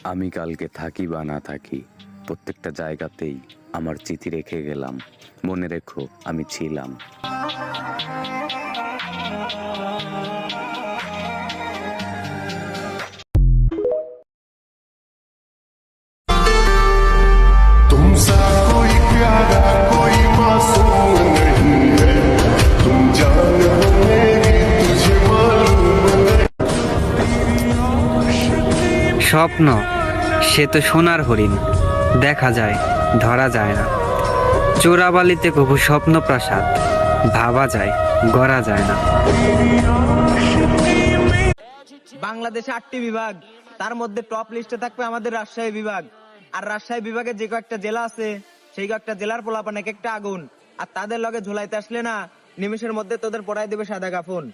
আমি কালকে থাকি বা না থাকি, প্রত্যেকটা জায়গাতেই আমার চিঠি রেখে গেলাম। মনে রেখো আমি ছিলাম। तुमसा कोई प्यारा कोई मासूम नहीं है, तुम जान हो मेरी तुझे मालूम नहीं। স্বপ্ন সে তো সোনার হরিণ, দেখা যায় ধরা যায় না। চোরাবালিতে কবু স্বপ্ন প্রাসাদ, ভাবা যায় গড়া যায় না। বাংলাদেশে 8টি বিভাগ, তার মধ্যে টপ লিস্টে থাকবে আমাদের রাজশাহী বিভাগ। আর রাজশাহী বিভাগে যে কয়েকটা জেলা আছে, সেই কয়েকটা জেলার পোলাপান এক একটা আগুন। আর তাদের লগে ঝুলাইতে আসলে না, নিমেষের মধ্যে তোদের পড়াই দেবে সাদা কাফন।